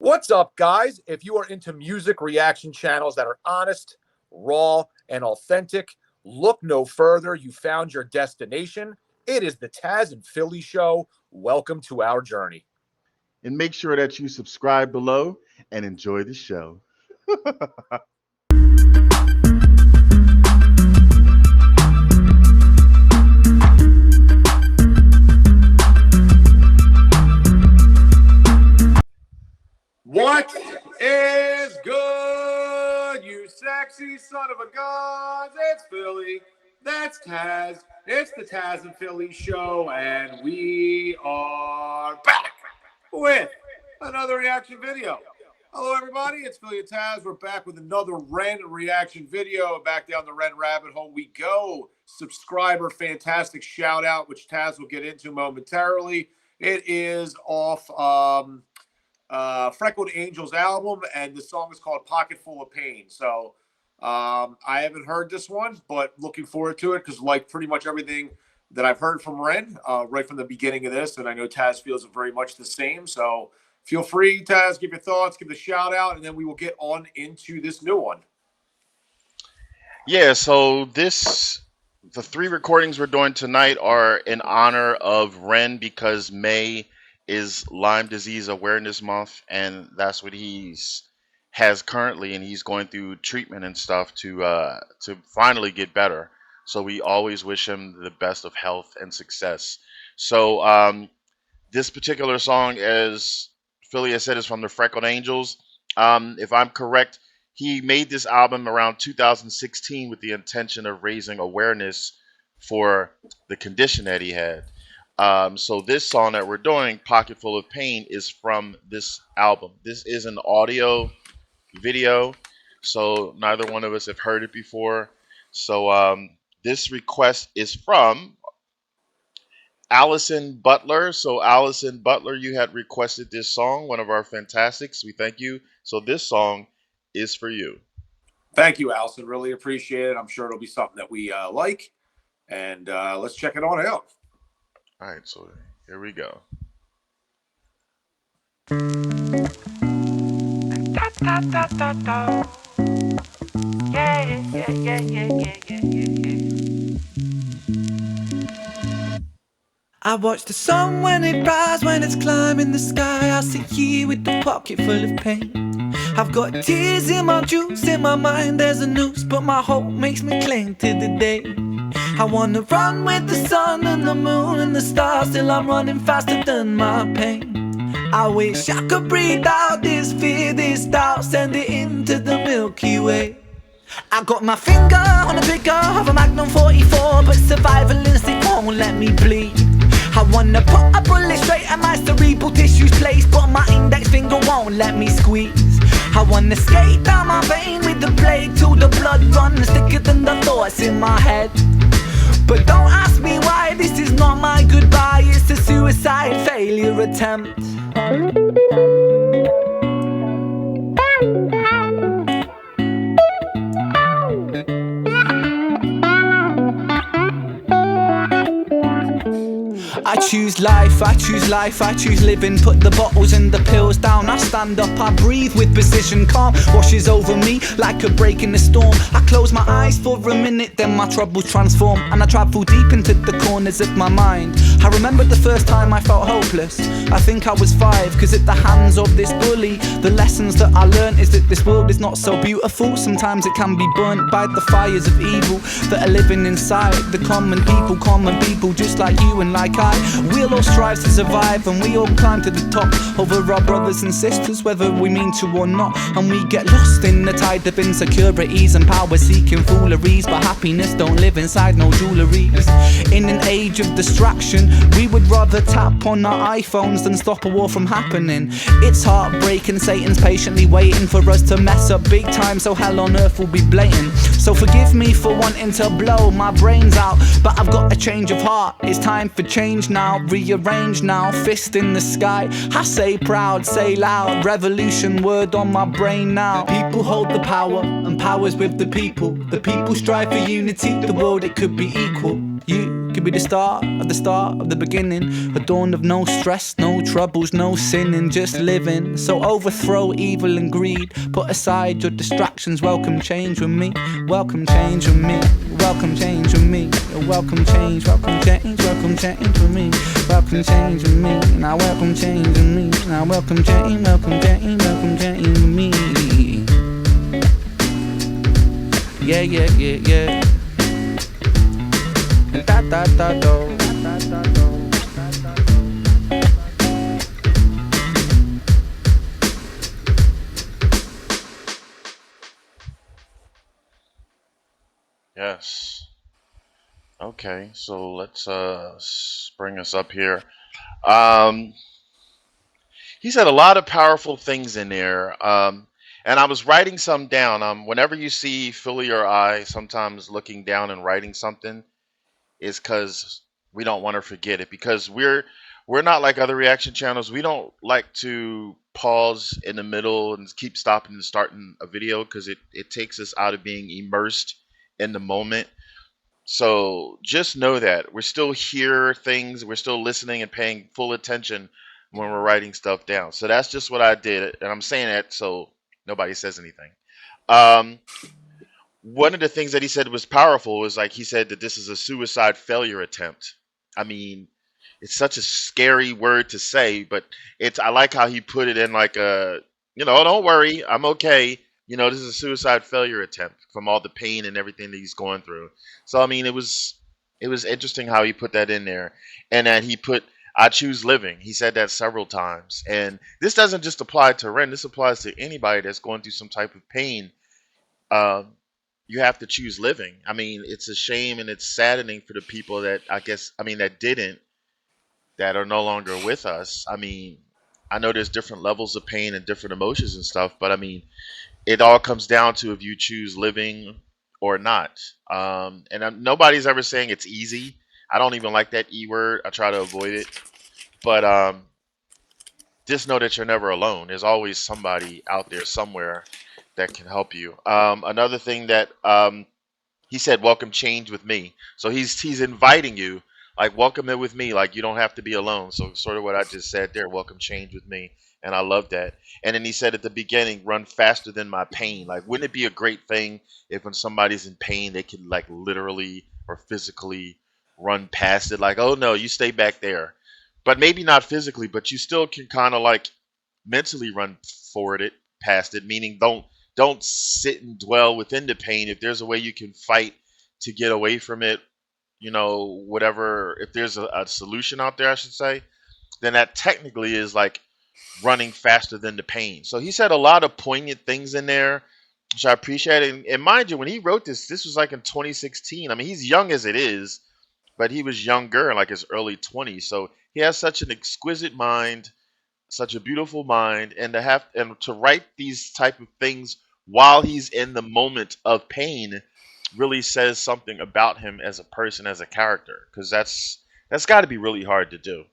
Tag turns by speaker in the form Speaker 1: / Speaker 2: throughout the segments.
Speaker 1: What's up, guys? If you are into music reaction channels that are honest, raw, and authentic, look no further. You found your destination. It is the Tazzz and Philly Show. Welcome to our journey.
Speaker 2: And make sure that you subscribe below and enjoy the show.
Speaker 1: What is good, you sexy son of a gun? It's Philly. That's Tazzz. It's the Tazzz and Philly Show, and we are back with another reaction video. Hello, everybody. It's Philly and Tazzz. We're back with another Ren reaction video. Back down the Ren rabbit hole we go. Subscriber fantastic shout out, which Tazzz will get into momentarily. It is off Freckled Angel's album, and the song is called Pocket Full of Pain. So I haven't heard this one, but looking forward to it because like pretty much everything that I've heard from Ren right from the beginning of this, and I know Tazzz feels very much the same. So feel free, Tazzz, give your thoughts, give the shout out, and then we will get on into this new one.
Speaker 3: Yeah, so the three recordings we're doing tonight are in honor of Ren because May is Lyme Disease Awareness Month, and that's what has currently, and he's going through treatment and stuff to finally get better. So we always wish him the best of health and success. So this particular song, as Philly has said, is from the Freckled Angels. If I'm correct, he made this album around 2016 with the intention of raising awareness for the condition that he had. So this song that we're doing, Pocket Full of Pain, is from this album. This is an audio video, so neither one of us have heard it before. So this request is from Allison Butler. So Allison Butler, you had requested this song, one of our fantastics. We thank you. So this song is for you.
Speaker 1: Thank you, Allison. Really appreciate it. I'm sure it'll be something that we like, and let's check it on out.
Speaker 3: All right, so here we go.
Speaker 4: I watch the sun when it rise, when it's climbing the sky. I sit here with the pocket full of pain. I've got tears in my juice, in my mind there's a noose, but my hope makes me cling to the day. I wanna run with the sun and the moon and the stars, till I'm running faster than my pain. I wish I could breathe out this fear, this doubt, send it into the Milky Way. I got my finger on the trigger of a Magnum 44, but survival instinct won't let me bleed. I wanna put a bullet straight at my cerebral tissues place, but my index finger won't let me squeeze. I wanna skate down my vein with the blade till the blood runs thicker than the thoughts in my head. But don't ask me why, this is not my goodbye, it's a suicide failure attempt. I choose life, I choose life, I choose living. Put the bottles and the pills down, I stand up, I breathe with precision. Calm washes over me like a break in the storm. I close my eyes for a minute, then my troubles transform, and I travel deep into the corners of my mind. I remember the first time I felt hopeless. I think I was 5, cause at the hands of this bully, the lessons that I learned is that this world is not so beautiful. Sometimes it can be burnt by the fires of evil that are living inside the common people just like you and like I. We'll all strive to survive, and we all climb to the top over our brothers and sisters, whether we mean to or not. And we get lost in the tide of insecurities and power-seeking fooleries, but happiness don't live inside no jewelleries. In an age of distraction, we would rather tap on our iPhones than stop a war from happening. It's heartbreaking, Satan's patiently waiting for us to mess up big time, so hell on earth will be blatant. So forgive me for wanting to blow my brains out, but I've got a change of heart. It's time for change now, rearrange now, fist in the sky. I say proud, say loud, revolution word on my brain now. The people hold the power, and power's with the people. The people strive for unity, the world it could be equal. You could be the start of the beginning. A dawn of no stress, no troubles, no sinning, just living. So overthrow evil and greed. Put aside your distractions. Welcome change with me. Welcome change with me. Welcome change with me. Welcome change. Welcome change. Welcome change with me. Welcome change with me. Now welcome change with me. Now welcome change. Welcome change. Welcome change with me. Yeah, yeah, yeah, yeah. Da da da do.
Speaker 3: Yes. Okay, so let's bring us up here. Um, he said a lot of powerful things in there. And I was writing some down. Whenever you see Philly or I sometimes looking down and writing something, is because we don't want to forget it. Because we're not like other reaction channels. We don't like to pause in the middle and keep stopping and starting a video because it takes us out of being immersed in the moment. So just know that we're still hear things, we're still listening and paying full attention when we're writing stuff down. So that's just what I did, and I'm saying that so nobody says anything. Um, One of the things that he said was powerful was like he said that this is a suicide failure attempt. I mean, it's such a scary word to say, but I like how he put it in like a, don't worry, I'm okay. This is a suicide failure attempt from all the pain and everything that he's going through. So I mean, it was interesting how he put that in there, and that he put I choose living. He said that several times, and this doesn't just apply to Ren. This applies to anybody that's going through some type of pain. Um, you have to choose living. I mean, it's a shame and it's saddening for the people that that didn't, that are no longer with us. I mean, I know there's different levels of pain and different emotions and stuff, but I mean, it all comes down to if you choose living or not. Nobody's ever saying it's easy. I don't even like that E word. I try to avoid it. But just know that you're never alone. There's always somebody out there somewhere that can help you. Another thing that he said, welcome change with me. So he's inviting you, like welcome it with me, like you don't have to be alone. So sort of what I just said there, welcome change with me. And I love that. And then he said at the beginning, run faster than my pain. Like, wouldn't it be a great thing if when somebody's in pain, they could like literally or physically run past it? Like, oh no, you stay back there. But maybe not physically, but you still can kind of like mentally run forward it, past it, meaning don't sit and dwell within the pain. If there's a way you can fight to get away from it, whatever, if there's a solution out there, I should say, then that technically is like running faster than the pain. So he said a lot of poignant things in there, which I appreciate. And mind you, when he wrote this was like in 2016. I mean, he's young as it is, but he was younger in like his early 20s. So he has such an exquisite mind, such a beautiful mind, and to write these type of things while he's in the moment of pain really says something about him as a person, as a character, because that's got to be really hard to do.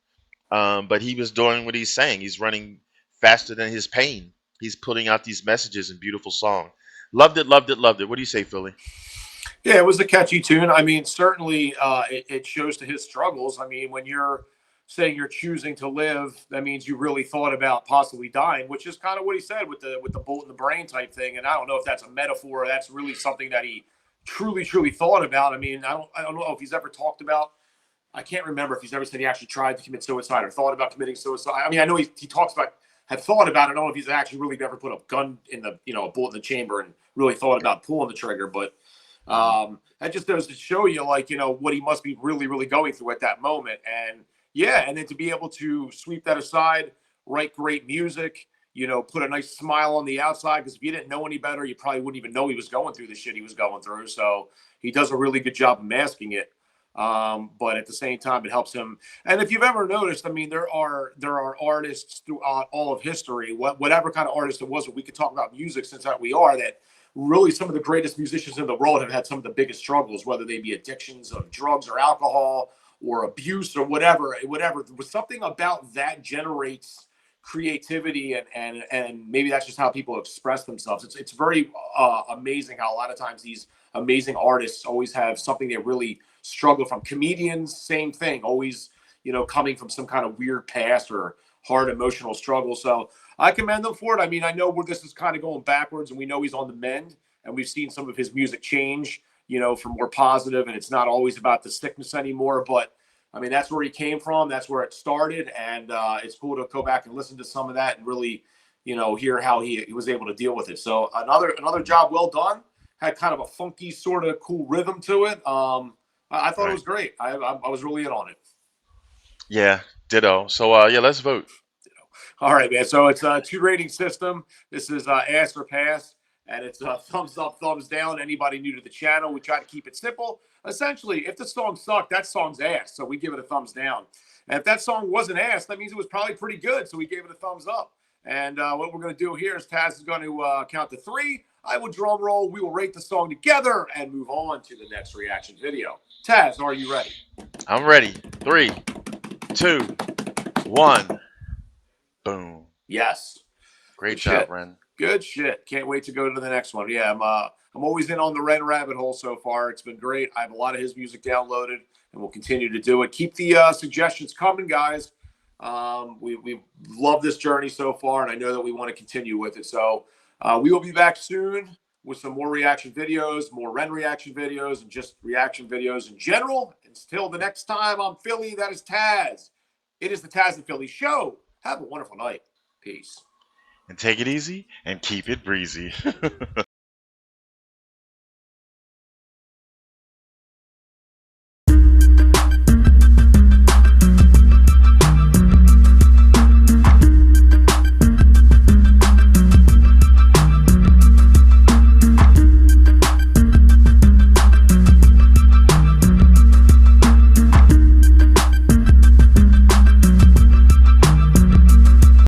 Speaker 3: But he was doing what he's saying. He's running faster than his pain. He's putting out these messages in beautiful song. Loved it, loved it, loved it. What do you say, Philly?
Speaker 1: Yeah, it was a catchy tune. I mean, certainly it shows to his struggles. I mean, when you're saying you're choosing to live, that means you really thought about possibly dying, which is kind of what he said with the bullet in the brain type thing. And I don't know if that's a metaphor or that's really something that he truly thought about. I mean, I don't know if he's ever talked about. I can't remember if he's ever said he actually tried to commit suicide or thought about committing suicide. I mean, I know he talks about had thought about it. I don't know if he's actually really never put a gun in the a bullet in the chamber and really thought about pulling the trigger, but. That just goes to show you, like, what he must be really going through at that moment. And yeah, and then to be able to sweep that aside, write great music, put a nice smile on the outside, because if you didn't know any better, you probably wouldn't even know he was going through the shit he was going through. So he does a really good job of masking it. But at the same time, it helps him. And if you've ever noticed, I mean, there are artists throughout all of history, whatever kind of artist it was, we could talk about music since that we are, that really some of the greatest musicians in the world have had some of the biggest struggles, whether they be addictions of drugs or alcohol or abuse or whatever. Something about that generates creativity, and maybe that's just how people express themselves. It's very amazing how a lot of times these amazing artists always have something they really struggle from. Comedians, same thing, always, you know, coming from some kind of weird past or hard emotional struggle. So I commend them for it. I mean, I know where this is kind of going backwards, and we know he's on the mend, and we've seen some of his music change, you know, for more positive, and it's not always about the sickness anymore. But I mean, that's where he came from. That's where it started, and it's cool to go back and listen to some of that and really, you know, hear how he was able to deal with it. So another job well done. Had kind of a funky sort of cool rhythm to it. I thought it was great. I was really in on it.
Speaker 3: Yeah, ditto. So yeah, let's vote.
Speaker 1: All right, man. So it's a 2 rating system. This is ass or pass, and it's thumbs up, thumbs down. Anybody new to the channel, we try to keep it simple. Essentially, if the song sucked, that song's ass, so we give it a thumbs down. And if that song wasn't ass, that means it was probably pretty good, so we gave it a thumbs up. And what we're going to do here is Tazzz is going to count to 3. I will drum roll. We will rate the song together and move on to the next reaction video. Tazzz, are you ready?
Speaker 3: I'm ready. 3, 2, 1. Boom.
Speaker 1: Yes.
Speaker 3: Great
Speaker 1: Good
Speaker 3: job,
Speaker 1: shit.
Speaker 3: Ren.
Speaker 1: Good shit. Can't wait to go to the next one. Yeah, I'm always in on the Ren rabbit hole so far. It's been great. I have a lot of his music downloaded, and we'll continue to do it. Keep the suggestions coming, guys. We love this journey so far, and I know that we want to continue with it. So we will be back soon with some more reaction videos, more Ren reaction videos, and just reaction videos in general. Until the next time, I'm Philly. That is Tazzz. It is the Tazzz and Philly Show. Have a wonderful night. Peace.
Speaker 3: And take it easy and keep it breezy.